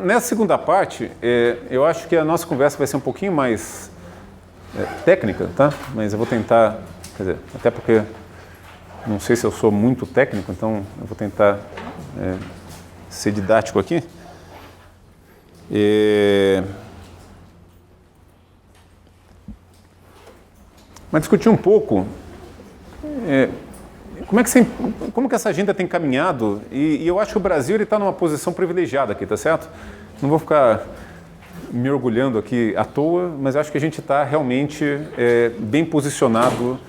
nessa segunda parte, eu acho que a nossa conversa vai ser um pouquinho mais técnica, tá? Mas eu vou tentar, quer dizer, até porque não sei se eu sou muito técnico, então eu vou tentar ser didático aqui. Mas discutir um pouco como que essa agenda tem caminhado, e eu acho que o Brasil está numa posição privilegiada aqui, tá certo? Não vou ficar me orgulhando aqui à toa, mas acho que a gente está realmente bem posicionado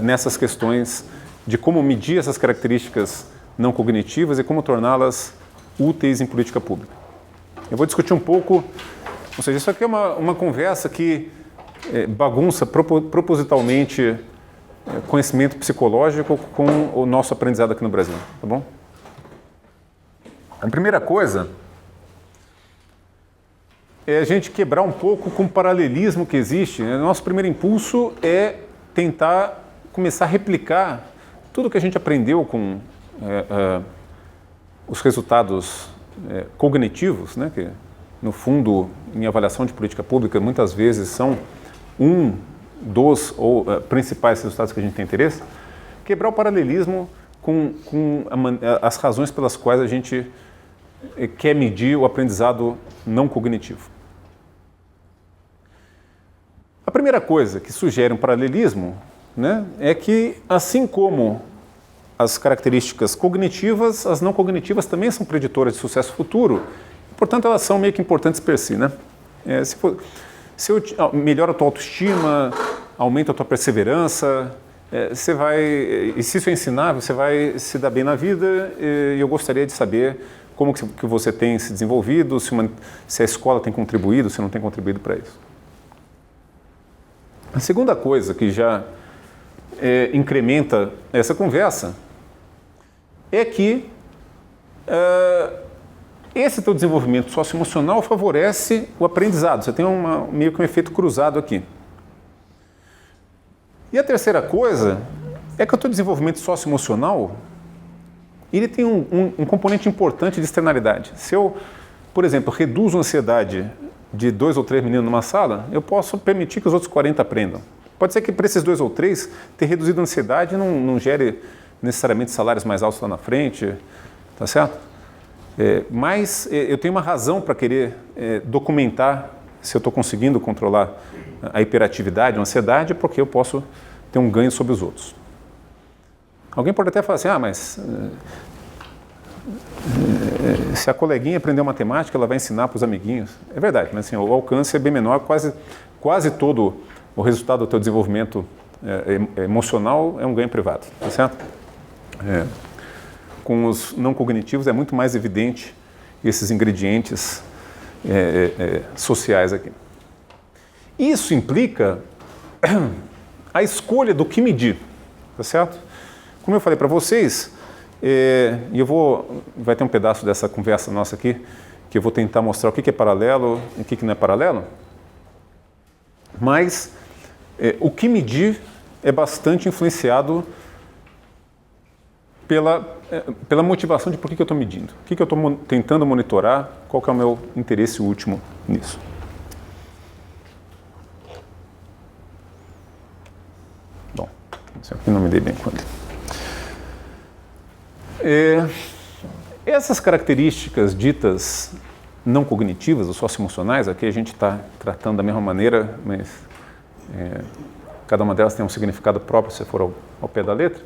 nessas questões de como medir essas características não cognitivas e como torná-las úteis em política pública. Eu vou discutir um pouco, ou seja, isso aqui é uma conversa que bagunça propositalmente conhecimento psicológico com o nosso aprendizado aqui no Brasil, tá bom? A primeira coisa é a gente quebrar um pouco com o paralelismo que existe. Nosso primeiro impulso é tentar começar a replicar tudo que a gente aprendeu com os resultados cognitivos, né, que no fundo, em avaliação de política pública, muitas vezes são dos principais resultados que a gente tem interesse, quebrar o paralelismo com as razões pelas quais a gente quer medir o aprendizado não cognitivo. A primeira coisa que sugere um paralelismo, né, é que, assim como as características cognitivas, as não cognitivas também são preditoras de sucesso futuro, portanto elas são meio que importantes per si, né? Se eu melhoro a tua autoestima, aumenta a tua perseverança, e se isso é ensinável, você vai se dar bem na vida, e eu gostaria de saber como que você tem se desenvolvido, se a escola tem contribuído, se não tem contribuído para isso. A segunda coisa que já incrementa essa conversa é que esse teu desenvolvimento socioemocional favorece o aprendizado. Você tem meio que um efeito cruzado aqui. E a terceira coisa é que o teu desenvolvimento socioemocional ele tem um componente importante de externalidade. Se eu, por exemplo, reduzo a ansiedade de 2 ou 3 meninos numa sala, eu posso permitir que os outros 40 aprendam. Pode ser que para esses 2 ou 3, ter reduzido a ansiedade não gere necessariamente salários mais altos lá na frente, tá certo? Mas eu tenho uma razão para querer documentar se eu estou conseguindo controlar a hiperatividade, a ansiedade, porque eu posso ter um ganho sobre os outros. Alguém pode até falar assim, mas se a coleguinha aprendeu matemática, ela vai ensinar para os amiguinhos. É verdade, mas assim, o alcance é bem menor, quase todo o resultado do teu desenvolvimento emocional é um ganho privado, tá certo? Com os não cognitivos é muito mais evidente esses ingredientes sociais aqui. Isso implica a escolha do que medir, tá certo? Como eu falei para vocês, e vai ter um pedaço dessa conversa nossa aqui, que eu vou tentar mostrar o que é paralelo e o que não é paralelo, mas o que medir é bastante influenciado pela motivação de por que eu estou medindo, o que eu estou tentando monitorar, qual que é o meu interesse último nisso. Bom, isso aqui não me dei bem conta. Essas características ditas não cognitivas, ou socioemocionais, aqui a gente está tratando da mesma maneira, mas cada uma delas tem um significado próprio se for ao pé da letra.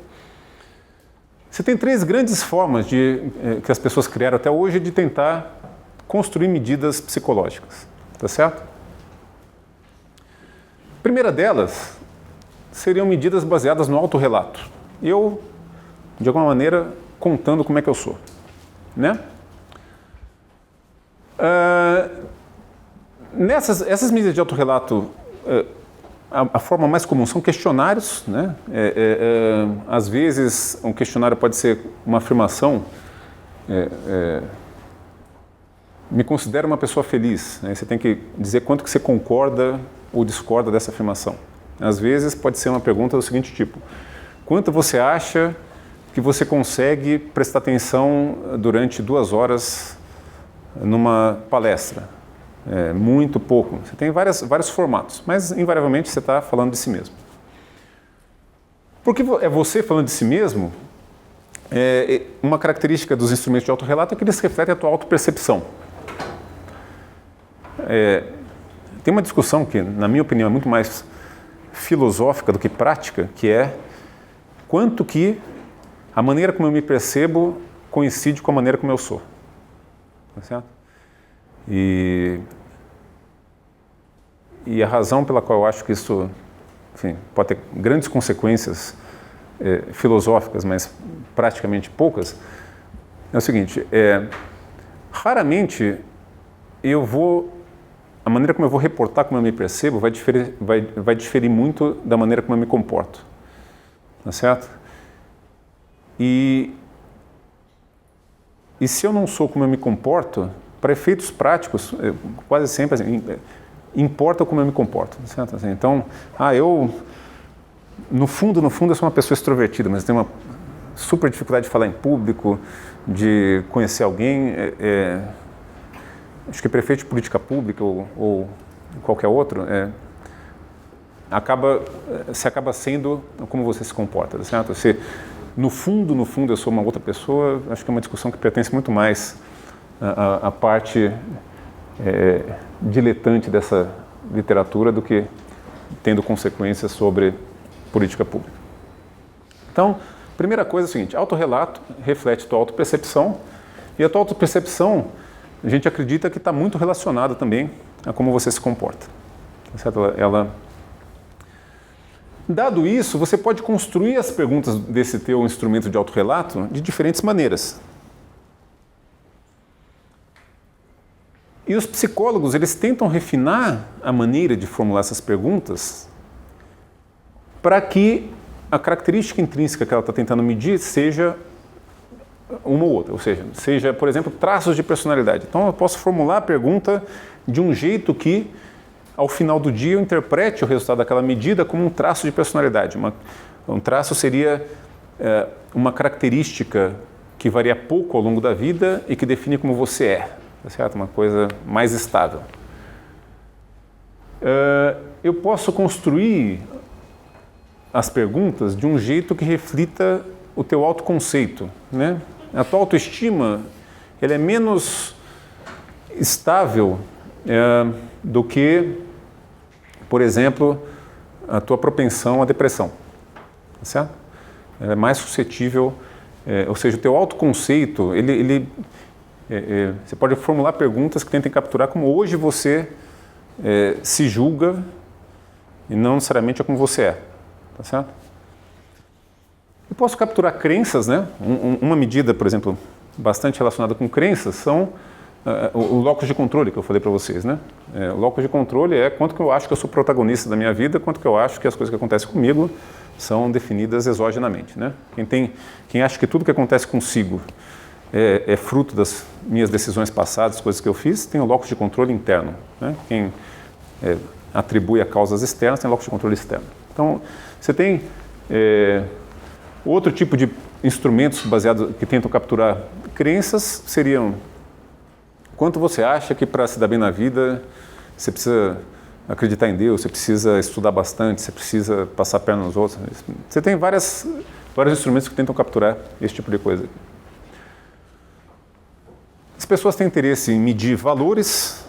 Você tem 3 grandes formas que as pessoas criaram até hoje de tentar construir medidas psicológicas, tá certo? A primeira delas seriam medidas baseadas no autorrelato. Eu, de alguma maneira, contando como é que eu sou, né? Essas medidas de autorrelato, a forma mais comum são questionários, né? Às vezes, um questionário pode ser uma afirmação, me considero uma pessoa feliz, né? Você tem que dizer quanto que você concorda ou discorda dessa afirmação. Às vezes, pode ser uma pergunta do seguinte tipo, quanto você acha que você consegue prestar atenção durante 2 horas numa palestra? Muito pouco. Você tem vários formatos, mas invariavelmente você está falando de si mesmo. Porque é você falando de si mesmo, uma característica dos instrumentos de autorrelato é que eles refletem a tua autopercepção. Tem uma discussão que, na minha opinião, é muito mais filosófica do que prática, que é quanto que a maneira como eu me percebo coincide com a maneira como eu sou. Tá certo? E a razão pela qual eu acho que isso, enfim, pode ter grandes consequências filosóficas, mas praticamente poucas, é o seguinte, raramente a maneira como eu vou reportar como eu me percebo vai diferir muito da maneira como eu me comporto. Tá certo? E se eu não sou como eu me comporto, para efeitos práticos, quase sempre assim, importa como eu me comporto. Tá certo? Assim, então, eu, no fundo, eu sou uma pessoa extrovertida, mas tenho uma super dificuldade de falar em público, de conhecer alguém. Acho que prefeito de política pública ou qualquer outro, você acaba sendo como você se comporta, tá certo? No fundo, eu sou uma outra pessoa, acho que é uma discussão que pertence muito mais à parte diletante dessa literatura do que tendo consequências sobre política pública. Então, primeira coisa é o seguinte, autorrelato reflete tua autopercepção, e a tua autopercepção, a gente acredita que está muito relacionada também a como você se comporta. Tá certo? Dado isso, você pode construir as perguntas desse teu instrumento de autorrelato de diferentes maneiras. E os psicólogos, eles tentam refinar a maneira de formular essas perguntas para que a característica intrínseca que ela está tentando medir seja uma ou outra, ou seja, por exemplo, traços de personalidade. Então, eu posso formular a pergunta de um jeito que, ao final do dia, eu interprete o resultado daquela medida como um traço de personalidade. Um traço seria uma característica que varia pouco ao longo da vida e que define como você é, tá certo? Uma coisa mais estável. Eu posso construir as perguntas de um jeito que reflita o teu autoconceito, né? A tua autoestima, ela é menos estável do que, por exemplo, a tua propensão à depressão, tá certo? Ela é mais suscetível, ou seja, o teu autoconceito, você pode formular perguntas que tentem capturar como hoje você se julga e não necessariamente é como você é, tá certo? Eu posso capturar crenças, né? Uma medida, por exemplo, bastante relacionada com crenças são o locus de controle que eu falei para vocês, né? O locus de controle é quanto que eu acho que eu sou protagonista da minha vida, quanto que eu acho que as coisas que acontecem comigo são definidas exogenamente, né? Quem acha que tudo que acontece consigo é fruto das minhas decisões passadas, coisas que eu fiz, tem o locus de controle interno, né? Quem atribui a causas externas tem o locus de controle externo. Então, você tem outro tipo de instrumentos baseados que tentam capturar crenças seriam quanto você acha que para se dar bem na vida você precisa acreditar em Deus, você precisa estudar bastante, você precisa passar a perna nos outros. Você tem vários instrumentos que tentam capturar esse tipo de coisa. As pessoas têm interesse em medir valores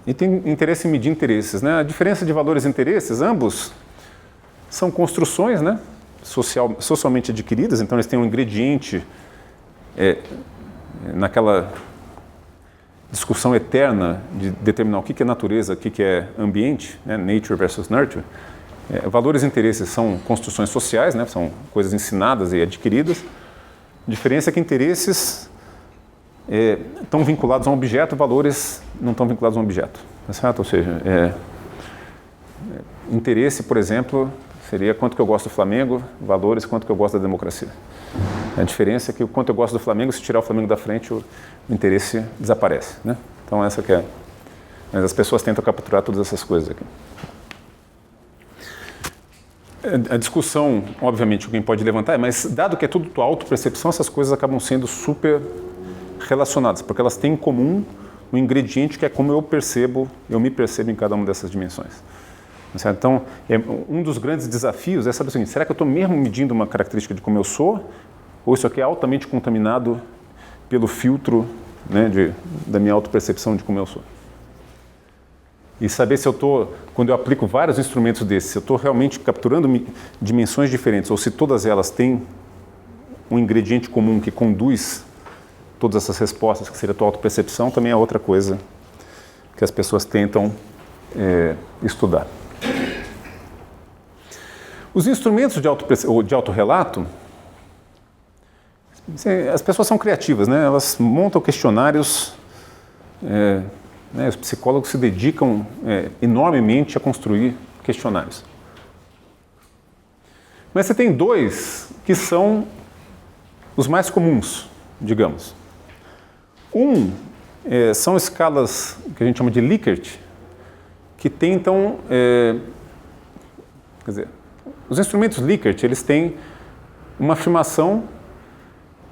e têm interesse em medir interesses, né? A diferença de valores e interesses, ambos são construções, né? Socialmente adquiridas, então eles têm um ingrediente naquela discussão eterna de determinar o que é natureza, o que é ambiente, né? Nature versus nurture. Valores e interesses são construções sociais, né? São coisas ensinadas e adquiridas. A diferença é que interesses estão vinculados a um objeto, valores não estão vinculados a um objeto, tá certo? Ou seja, interesse, por exemplo, seria quanto que eu gosto do Flamengo, valores, quanto que eu gosto da democracia. A diferença é que o quanto eu gosto do Flamengo, se tirar o Flamengo da frente, o interesse desaparece, né? Então essa que é. Mas as pessoas tentam capturar todas essas coisas aqui. A discussão, obviamente, alguém pode levantar, mas dado que é tudo autopercepção, essas coisas acabam sendo super relacionadas, porque elas têm em comum o ingrediente que é como eu me percebo em cada uma dessas dimensões. Certo? Então, um dos grandes desafios é saber o seguinte: será que eu estou mesmo medindo uma característica de como eu sou? Ou isso aqui é altamente contaminado pelo filtro, né, da minha autopercepção de como eu sou? E saber se eu estou, quando eu aplico vários instrumentos desses, se eu estou realmente capturando dimensões diferentes, ou se todas elas têm um ingrediente comum que conduz todas essas respostas, que seria a tua autopercepção, também é outra coisa que as pessoas tentam estudar. Os instrumentos de autorrelato, as pessoas são criativas, né? Elas montam questionários, né? Os psicólogos se dedicam enormemente a construir questionários. Mas você tem dois que são os mais comuns, digamos. São escalas que a gente chama de Likert, que tentam, quer dizer, os instrumentos Likert, eles têm uma afirmação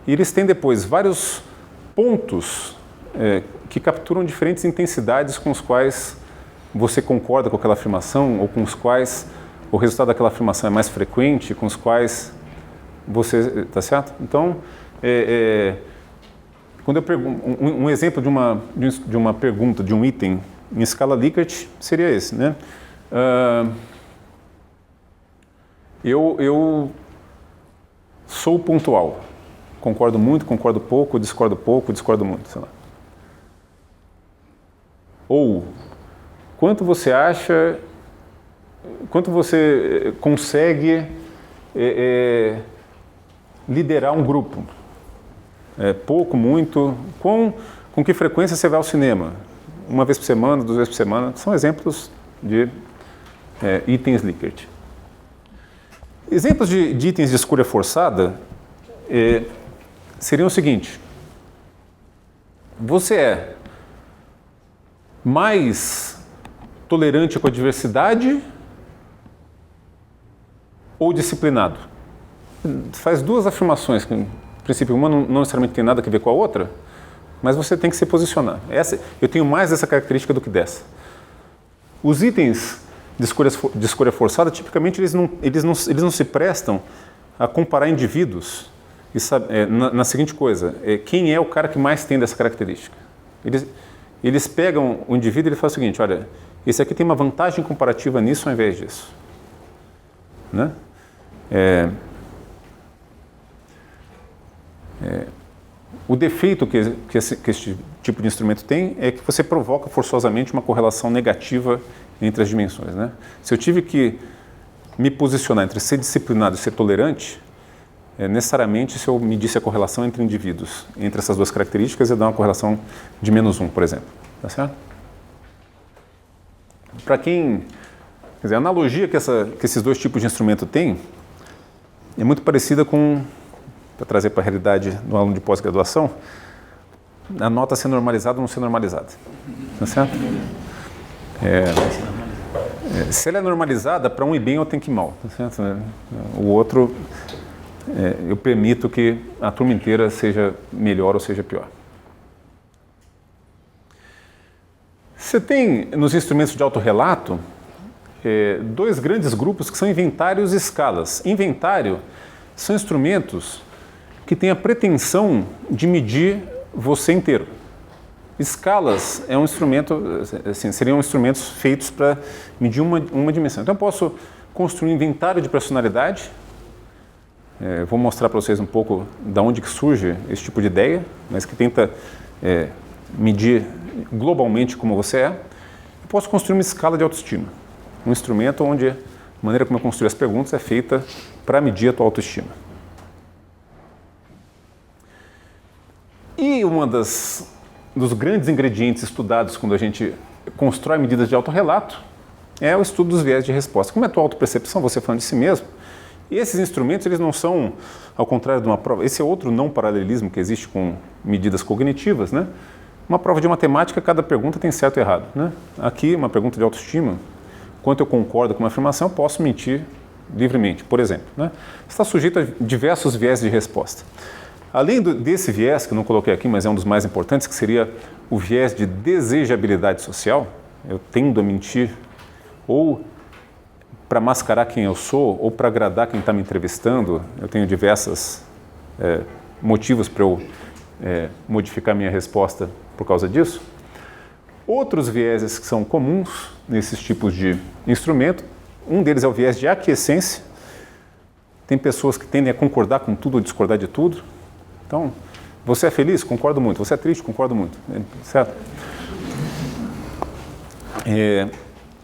e eles têm depois vários pontos que capturam diferentes intensidades com os quais você concorda com aquela afirmação ou com os quais o resultado daquela afirmação é mais frequente, com os quais você... Tá certo? Então, quando eu pergunto, um exemplo de uma pergunta, de um item em escala Likert seria esse, né? Eu sou pontual. Concordo muito, concordo pouco, discordo muito, sei lá. Ou, quanto você consegue liderar um grupo? Pouco, muito? Com que frequência você vai ao cinema? Uma vez por semana, 2 vezes por semana? São exemplos de itens Likert. Exemplos de itens de escolha forçada seriam o seguinte: você é mais tolerante com a diversidade ou disciplinado? Faz duas afirmações, que, em princípio, uma não necessariamente tem nada a ver com a outra, mas você tem que se posicionar. Eu tenho mais dessa característica do que dessa. Os itens de escolha forçada, tipicamente, eles não se prestam a comparar indivíduos e na seguinte coisa: quem é o cara que mais tem dessa característica? Eles pegam o indivíduo e ele fala o seguinte: olha, esse aqui tem uma vantagem comparativa nisso ao invés disso. Né? O defeito que esse tipo de instrumento tem é que você provoca forçosamente uma correlação negativa entre as dimensões. Né? Se eu tive que me posicionar entre ser disciplinado e ser tolerante, necessariamente, se eu medisse a correlação entre indivíduos, entre essas duas características, ia dar uma correlação de -1, por exemplo. Tá certo? Para quem... Quer dizer, a analogia que esses dois tipos de instrumento têm é muito parecida com, para trazer para a realidade do aluno de pós-graduação, a nota ser normalizada ou não ser normalizada. Tá certo? Se ela é normalizada, para um ir bem, eu tenho que ir mal. Tá certo? O outro... eu permito que a turma inteira seja melhor ou seja pior. Você tem, nos instrumentos de autorrelato, dois grandes grupos que são inventários e escalas. Inventário são instrumentos que têm a pretensão de medir você inteiro. Escalas é um instrumento, assim, seriam instrumentos feitos para medir uma dimensão. Então eu posso construir um inventário de personalidade. Vou mostrar para vocês um pouco de onde que surge esse tipo de ideia, mas que tenta medir globalmente como você é. Eu posso construir uma escala de autoestima, um instrumento onde a maneira como eu construo as perguntas é feita para medir a tua autoestima. E dos grandes ingredientes estudados quando a gente constrói medidas de autorrelato é o estudo dos viés de resposta. Como é a tua autopercepção, você falando de si mesmo. E esses instrumentos, eles não são, ao contrário de uma prova, esse é outro não paralelismo que existe com medidas cognitivas, né? Uma prova de matemática, cada pergunta tem certo e errado, né? Aqui, uma pergunta de autoestima, quanto eu concordo com uma afirmação, eu posso mentir livremente, por exemplo, né? Está sujeito a diversos viés de resposta. Além desse viés, que eu não coloquei aqui, mas é um dos mais importantes, que seria o viés de desejabilidade social, eu tendo a mentir, ou para mascarar quem eu sou, ou para agradar quem está me entrevistando, eu tenho diversos motivos para eu modificar minha resposta por causa disso. Outros vieses que são comuns nesses tipos de instrumento, um deles é o viés de aquiescência. Tem pessoas que tendem a concordar com tudo ou discordar de tudo. Então, você é feliz? Concordo muito. Você é triste? Concordo muito. Certo?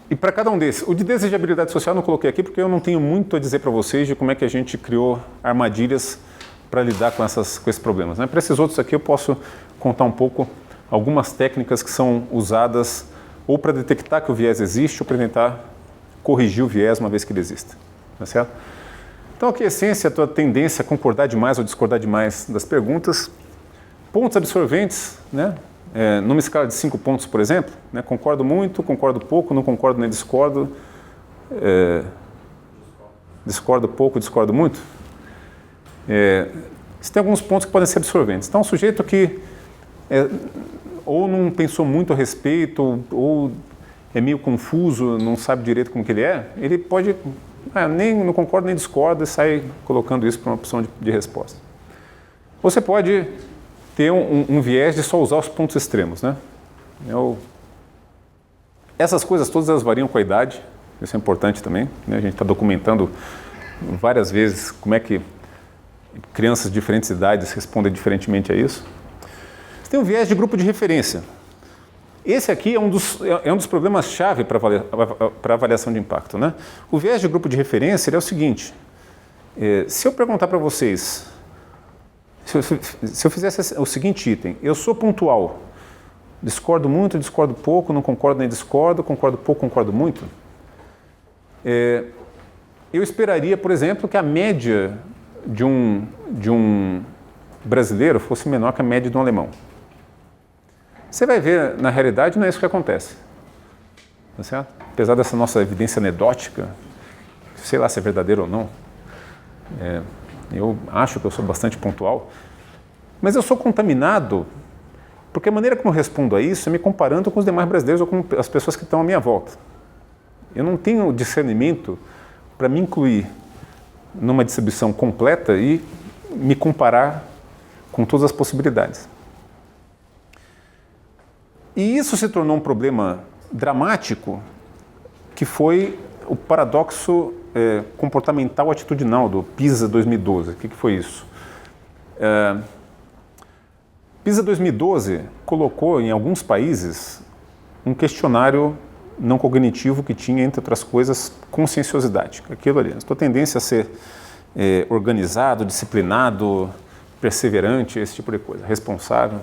E para cada um desses, o de desejabilidade social eu não coloquei aqui porque eu não tenho muito a dizer para vocês de como é que a gente criou armadilhas para lidar com esses problemas, né? Para esses outros aqui eu posso contar um pouco algumas técnicas que são usadas ou para detectar que o viés existe ou para tentar corrigir o viés uma vez que ele existe. Tá certo? Então, aqui a essência, a tua tendência a concordar demais ou discordar demais das perguntas. Pontos absorventes, né? Numa escala de 5 pontos, por exemplo, né? Concordo muito, concordo pouco, não concordo nem discordo, discordo pouco, discordo muito. Você tem alguns pontos que podem ser absorventes. Então, um sujeito que ou não pensou muito a respeito, ou é meio confuso, não sabe direito como que ele pode, nem não concorda nem discorda e sai colocando isso para uma opção de resposta. Você pode ter um viés de só usar os pontos extremos, né? Essas coisas todas elas variam com a idade, isso é importante também, né? A gente está documentando várias vezes como é que crianças de diferentes idades respondem diferentemente a isso. Você tem um viés de grupo de referência. Esse aqui é um dos problemas-chave para avaliação de impacto, né? O viés de grupo de referência é o seguinte, se eu perguntar para vocês, se eu fizesse o seguinte item, eu sou pontual, discordo muito, discordo pouco, não concordo nem discordo, concordo pouco, concordo muito, eu esperaria, por exemplo, que a média de um brasileiro fosse menor que a média de um alemão. Você vai ver, na realidade, não é isso que acontece. Tá certo? Apesar dessa nossa evidência anedótica, sei lá se é verdadeiro ou não, eu acho que eu sou bastante pontual, mas eu sou contaminado porque a maneira como eu respondo a isso é me comparando com os demais brasileiros ou com as pessoas que estão à minha volta. Eu não tenho discernimento para me incluir numa distribuição completa e me comparar com todas as possibilidades. E isso se tornou um problema dramático, que foi o paradoxo comportamental atitudinal do PISA 2012. O que foi isso? PISA 2012 colocou em alguns países um questionário não cognitivo que tinha, entre outras coisas, conscienciosidade. Aquilo ali, a tua tendência a ser organizado, disciplinado, perseverante, esse tipo de coisa, responsável.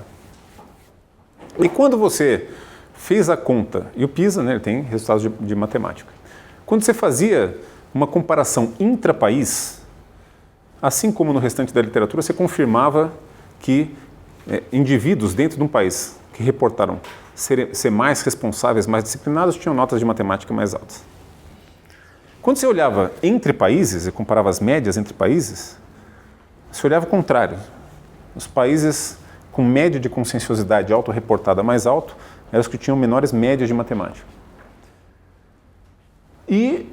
E quando você fez a conta, e o PISA, né, ele tem resultados de matemática, quando você fazia uma comparação intra-país, assim como no restante da literatura, você confirmava que indivíduos dentro de um país que reportaram ser mais responsáveis, mais disciplinados, tinham notas de matemática mais altas. Quando você olhava entre países e comparava as médias entre países, você olhava o contrário. Os países com média de conscienciosidade autorreportada mais alto eram os que tinham menores médias de matemática. E,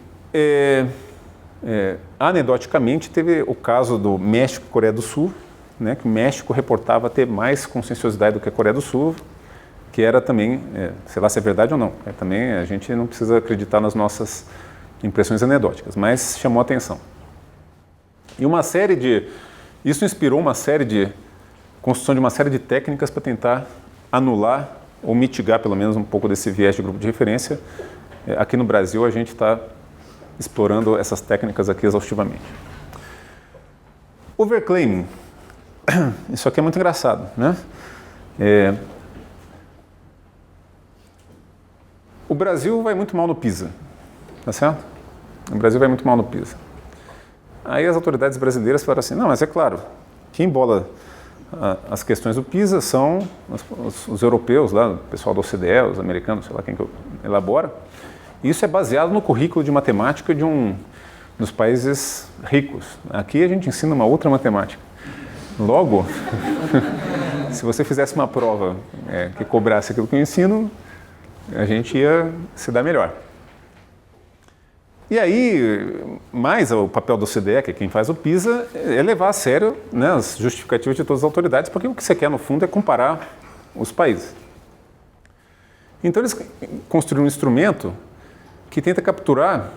anedoticamente, teve o caso do México e Coreia do Sul, né, que o México reportava ter mais conscienciosidade do que a Coreia do Sul, que era também, sei lá se é verdade ou não, também a gente não precisa acreditar nas nossas impressões anedóticas, mas chamou a atenção. E isso inspirou construção de uma série de técnicas para tentar anular ou mitigar pelo menos um pouco desse viés de grupo de referência. Aqui no Brasil a gente está explorando essas técnicas aqui exaustivamente. Overclaiming. Isso aqui é muito engraçado, né? O Brasil vai muito mal no PISA, tá certo? O Brasil vai muito mal no PISA. Aí as autoridades brasileiras falaram assim, não, mas é claro, quem bola as questões do PISA são os europeus, lá, o pessoal da OCDE, os americanos, sei lá quem que elabora. Isso é baseado no currículo de matemática dos países ricos. Aqui a gente ensina uma outra matemática. Logo, se você fizesse uma prova que cobrasse aquilo que eu ensino, a gente ia se dar melhor. E aí, mais o papel do OCDE, que é quem faz o PISA, é levar a sério, né, as justificativas de todas as autoridades, porque o que você quer, no fundo, é comparar os países. Então, eles construíram um instrumento que tenta capturar,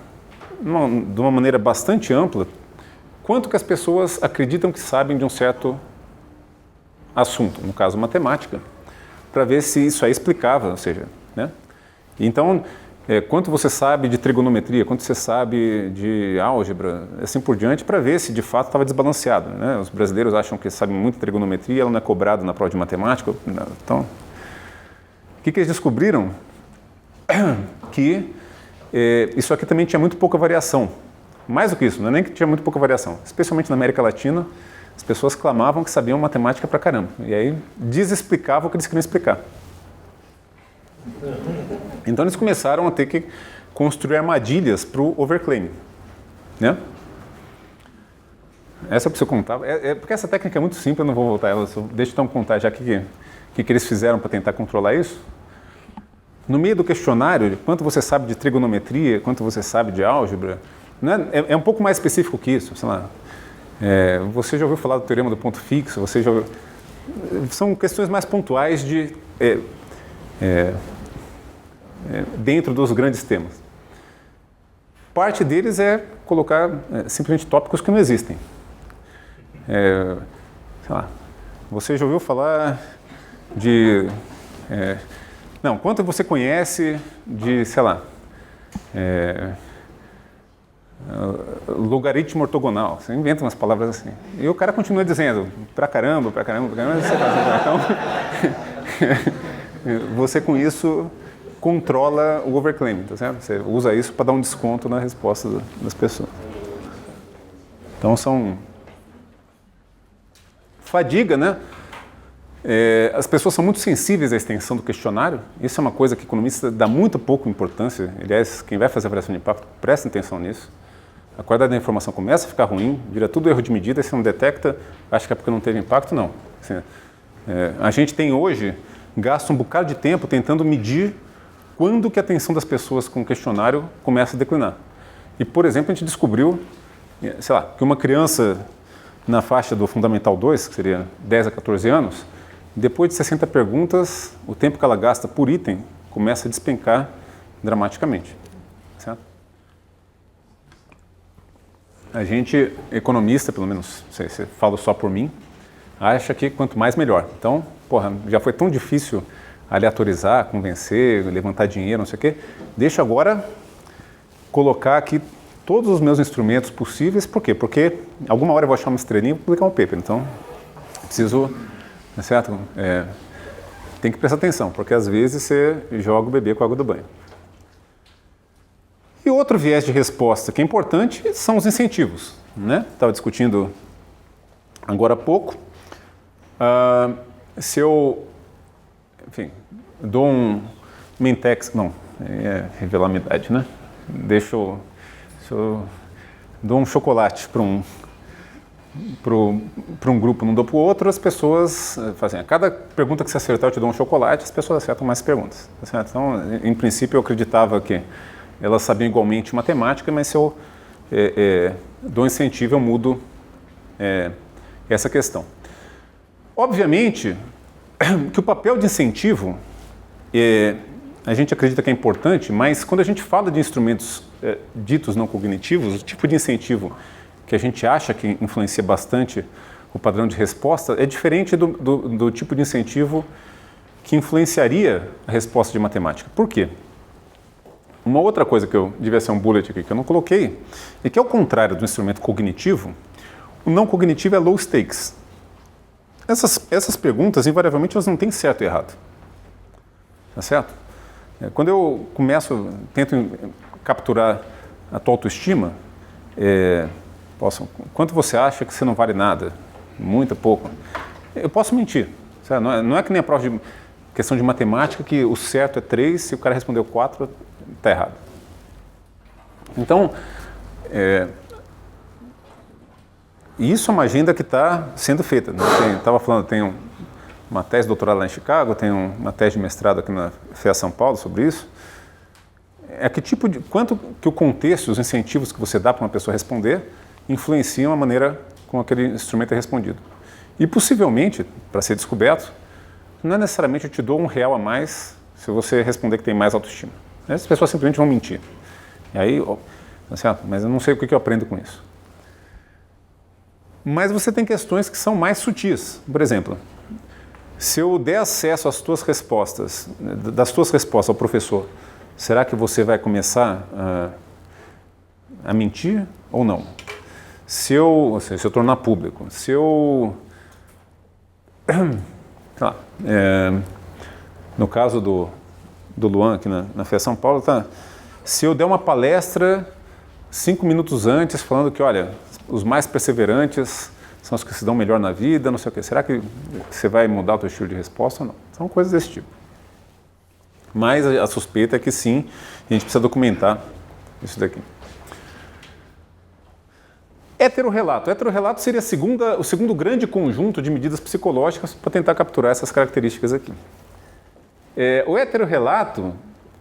de uma maneira bastante ampla, quanto que as pessoas acreditam que sabem de um certo assunto, no caso matemática, para ver se isso aí explicava, ou seja, né? Então, quanto você sabe de trigonometria, quanto você sabe de álgebra, assim por diante, para ver se de fato estava desbalanceado, né? Os brasileiros acham que sabem muito de trigonometria, ela não é cobrada na prova de matemática. Então, o que eles descobriram? Que isso aqui também tinha muito pouca variação. Mais do que isso, não é nem que tinha muito pouca variação. Especialmente na América Latina, as pessoas clamavam que sabiam matemática pra caramba. E aí desexplicavam o que eles queriam explicar. Então eles começaram a ter que construir armadilhas para o overclaiming, né? Essa eu preciso contar, porque essa técnica é muito simples, eu não vou voltar a ela, deixa eu então contar já o que eles fizeram para tentar controlar isso. No meio do questionário, de quanto você sabe de trigonometria, quanto você sabe de álgebra, né? É um pouco mais específico que isso, sei lá. Você já ouviu falar do teorema do ponto fixo, você já ouviu... São questões mais pontuais dentro dos grandes temas. Parte deles é colocar simplesmente tópicos que não existem. Sei lá, você já ouviu falar de... não, quanto você conhece de, sei lá, logaritmo ortogonal. Você inventa umas palavras assim. E o cara continua dizendo, pra caramba, então, você com isso controla o overclaiming, tá certo? Você usa isso para dar um desconto na resposta das pessoas. Então são... Fadiga, né? As pessoas são muito sensíveis à extensão do questionário. Isso é uma coisa que o economista dá muito pouca importância. Aliás, quem vai fazer avaliação de impacto, presta atenção nisso. A qualidade da informação começa a ficar ruim, vira tudo erro de medida, e você não detecta, acha que é porque não teve impacto, não. Assim, a gente tem hoje, gasta um bocado de tempo tentando medir quando que a atenção das pessoas com o questionário começa a declinar. E, por exemplo, a gente descobriu, sei lá, que uma criança na faixa do Fundamental 2, que seria 10 a 14 anos, depois de 60 perguntas, o tempo que ela gasta por item começa a despencar dramaticamente. Certo? A gente, economista, pelo menos, se falo só por mim, acha que quanto mais melhor. Então, já foi tão difícil aleatorizar, convencer, levantar dinheiro, não sei o quê. Deixa agora colocar aqui todos os meus instrumentos possíveis. Por quê? Porque alguma hora eu vou achar uma estrelinha e publicar um paper. Então, preciso... Certo? Tem que prestar atenção, porque às vezes você joga o bebê com a água do banho. E outro viés de resposta que é importante são os incentivos, né? Estava discutindo agora há pouco. Se eu, enfim, dou um Mentex, não, revelar a minha idade, né? Se eu dou um chocolate para um grupo, não dou para o outro, as pessoas fazem. A cada pergunta que você acertar, eu te dou um chocolate, as pessoas acertam mais perguntas. Tá certo? Então, em princípio, eu acreditava que elas sabiam igualmente matemática, mas se eu dou incentivo, eu mudo essa questão. Obviamente, que o papel de incentivo, a gente acredita que é importante, mas quando a gente fala de instrumentos ditos não cognitivos, o tipo de incentivo que a gente acha que influencia bastante o padrão de resposta é diferente do tipo de incentivo que influenciaria a resposta de matemática. Por quê? Uma outra coisa que devia ser um bullet aqui que eu não coloquei, é que ao contrário do instrumento cognitivo, o não cognitivo é low stakes. Essas perguntas, invariavelmente, elas não têm certo e errado. Tá certo? Quando eu tento capturar a tua autoestima, quanto você acha que você não vale nada? Muito, pouco. Eu posso mentir. Certo? Não é que nem a prova de questão de matemática que o certo é 3, se o cara respondeu 4, está errado. Então, E isso é uma agenda que está sendo feita. Estava falando, tem uma tese de doutorado lá em Chicago, tem uma tese de mestrado aqui na FEA São Paulo sobre isso. É quanto que o contexto, os incentivos que você dá para uma pessoa responder influenciam a maneira como aquele instrumento é respondido. E possivelmente, para ser descoberto, não é necessariamente eu te dou R$1 a mais se você responder que tem mais autoestima. As pessoas simplesmente vão mentir. E aí, mas eu não sei o que eu aprendo com isso. Mas você tem questões que são mais sutis. Por exemplo, se eu der acesso às tuas respostas, das tuas respostas ao professor, será que você vai começar a mentir ou não? Se eu tornar público, se eu... no caso do Luan aqui na FEA São Paulo, se eu der uma palestra 5 minutos antes falando que, olha, os mais perseverantes são os que se dão melhor na vida, não sei o quê, será que você vai mudar o teu estilo de resposta ou não? São coisas desse tipo. Mas a suspeita é que sim, e a gente precisa documentar isso daqui. Heterorrelato. Heterorrelato seria o segundo grande conjunto de medidas psicológicas para tentar capturar essas características aqui. O heterorrelato,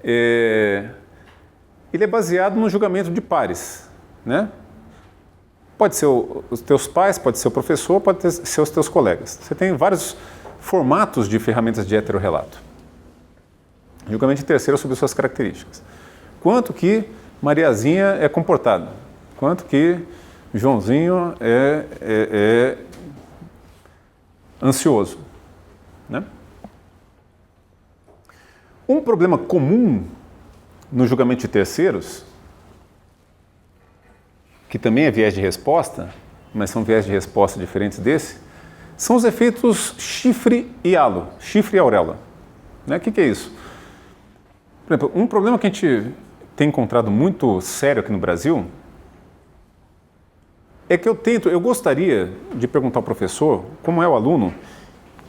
ele é baseado no julgamento de pares, né? Pode ser os teus pais, pode ser o professor, pode ser os teus colegas. Você tem vários formatos de ferramentas de heterorrelato. Julgamento de terceiro sobre suas características. Quanto que Mariazinha é comportada? Quanto que Joãozinho é ansioso? Né? Um problema comum no julgamento de terceiros, que também é viés de resposta, mas são viés de resposta diferentes desse, são os efeitos chifre e halo, chifre e auréola. Né? O que é isso? Por exemplo, um problema que a gente tem encontrado muito sério aqui no Brasil é que eu gostaria de perguntar ao professor como é o aluno,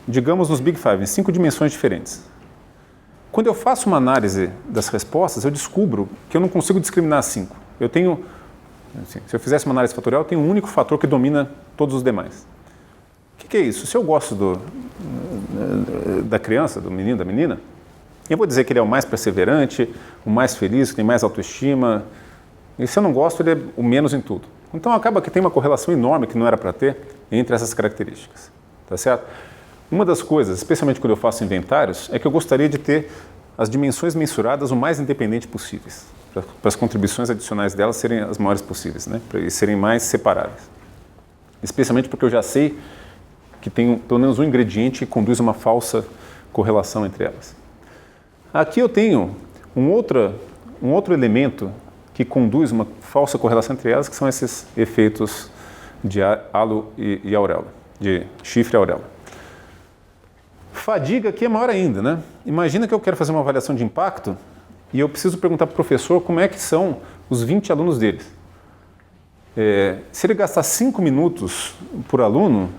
digamos nos Big Five, em 5 dimensões diferentes. Quando eu faço uma análise das respostas, eu descubro que eu não consigo discriminar as 5. Eu tenho, assim, se eu fizesse uma análise fatorial, eu tenho um único fator que domina todos os demais. O que é isso? Se eu gosto da criança, do menino, da menina, eu vou dizer que ele é o mais perseverante, o mais feliz, que tem mais autoestima. E se eu não gosto, ele é o menos em tudo. Então acaba que tem uma correlação enorme que não era para ter entre essas características. Tá certo? Uma das coisas, especialmente quando eu faço inventários, é que eu gostaria de ter as dimensões mensuradas o mais independente possíveis, para as contribuições adicionais delas serem as maiores possíveis, né? E serem mais separáveis. Especialmente porque eu já sei que tem pelo menos um ingrediente que conduz a uma falsa correlação entre elas. Aqui eu tenho um outro elemento que conduz uma falsa correlação entre elas, que são esses efeitos de halo e auréola, de chifre e auréola. Fadiga aqui é maior ainda, né? Imagina que eu quero fazer uma avaliação de impacto e eu preciso perguntar para o professor como é que são os 20 alunos deles. Se ele gastar 5 minutos por aluno,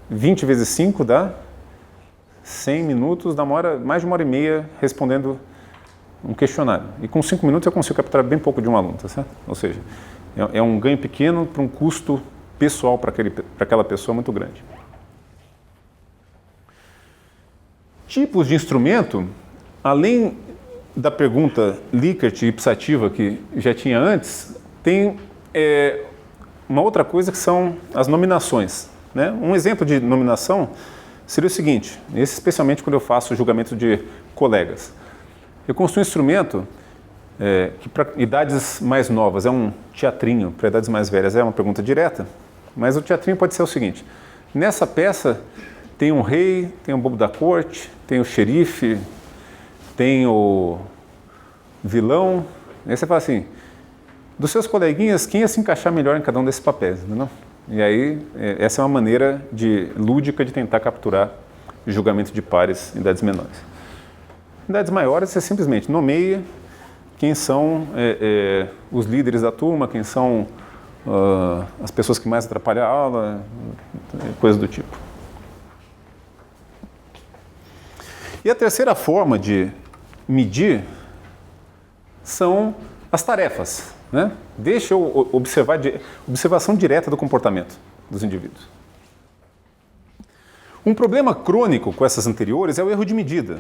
20 vezes 5 dá 100 minutos, dá mais de 1h30 respondendo um questionário. E com 5 minutos eu consigo capturar bem pouco de um aluno, tá certo? Ou seja, é um ganho pequeno para um custo pessoal para aquela pessoa muito grande. Tipos de instrumento, além da pergunta Likert e Psativa que já tinha antes, tem uma outra coisa que são as nominações. Né? Um exemplo de nominação seria o seguinte, esse especialmente quando eu faço julgamento de colegas. Eu construo um instrumento que para idades mais novas é um teatrinho, para idades mais velhas é uma pergunta direta, mas o teatrinho pode ser o seguinte, nessa peça tem um rei, tem um bobo da corte, tem o xerife, tem o vilão, aí você fala assim, dos seus coleguinhas, quem ia se encaixar melhor em cada um desses papéis, não? E aí, essa é uma maneira lúdica de tentar capturar o julgamento de pares em idades menores. Em idades maiores, você simplesmente nomeia quem são os líderes da turma, quem são as pessoas que mais atrapalham a aula, coisas do tipo. E a terceira forma de medir são as tarefas. né? Deixa eu observar observação direta do comportamento dos indivíduos. Um problema crônico com essas anteriores é o erro de medida,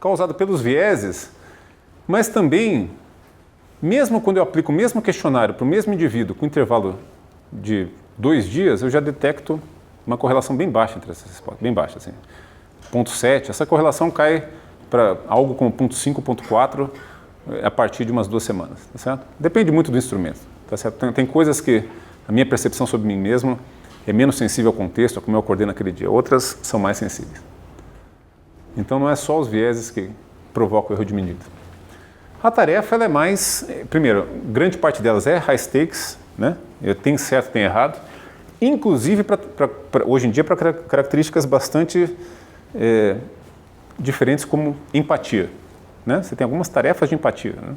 causado pelos vieses, mas também, mesmo quando eu aplico o mesmo questionário para o mesmo indivíduo com intervalo de 2 dias, eu já detecto uma correlação bem baixa entre essas respostas, bem baixa, assim. 0,7, essa correlação cai para algo como 0,5, 0,4 a partir de umas 2 semanas, tá certo? Depende muito do instrumento, tá certo? Tem coisas que a minha percepção sobre mim mesmo é menos sensível ao contexto, a como eu acordei naquele dia, outras são mais sensíveis. Então não é só os vieses que provocam o erro de medida. A tarefa ela é mais, primeiro, grande parte delas é high stakes, né? Eu tenho certo, tenho errado, inclusive hoje em dia para características bastante diferentes como empatia, né? Você tem algumas tarefas de empatia, né?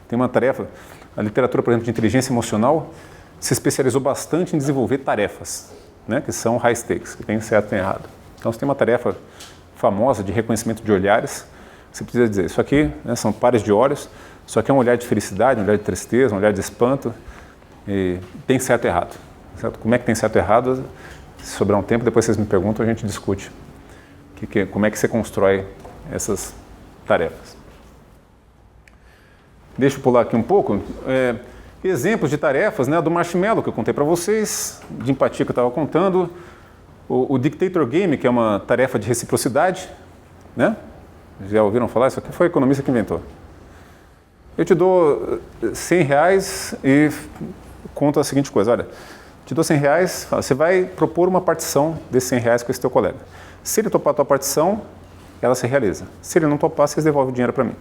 Tem uma tarefa, a literatura, por exemplo, de inteligência emocional se especializou bastante em desenvolver tarefas, né? Que são high stakes, que tem certo, tem errado. Então você tem uma tarefa famosa de reconhecimento de olhares. Você precisa dizer, isso aqui, né, são pares de olhos, isso aqui é um olhar de felicidade, um olhar de tristeza, um olhar de espanto, e tem certo e errado. Certo? Como é que tem certo e errado? Se sobrar um tempo, depois vocês me perguntam, a gente discute como é que você constrói essas tarefas. Deixa eu pular aqui um pouco. Exemplos de tarefas, né, do Marshmallow, que eu contei para vocês, de empatia que eu estava contando, o Dictator Game, que é uma tarefa de reciprocidade, né? Já ouviram falar? Isso aqui foi o economista que inventou. Eu te dou R$100 e conto a seguinte coisa, olha, te dou R$100, você vai propor uma partição desses R$100 com esse teu colega. Se ele topar a tua partição, ela se realiza. Se ele não topar, vocês devolvem o dinheiro para mim.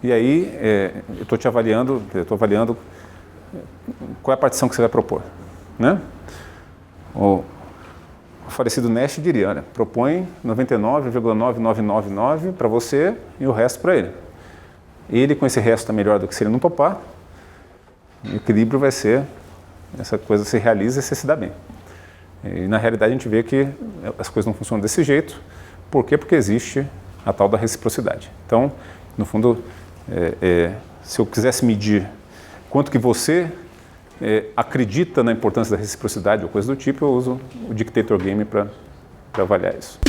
E aí, eu estou avaliando qual é a partição que você vai propor, né? O falecido Nash diria, olha, propõe 99,9999 para você e o resto para ele. Ele com esse resto está melhor do que se ele não topar, o equilíbrio vai ser, essa coisa se realiza e você se dá bem. E na realidade a gente vê que as coisas não funcionam desse jeito. Por quê? Porque existe a tal da reciprocidade. Então, no fundo, se eu quisesse medir quanto que você acredita na importância da reciprocidade ou coisa do tipo, eu uso o Dictator Game para avaliar isso.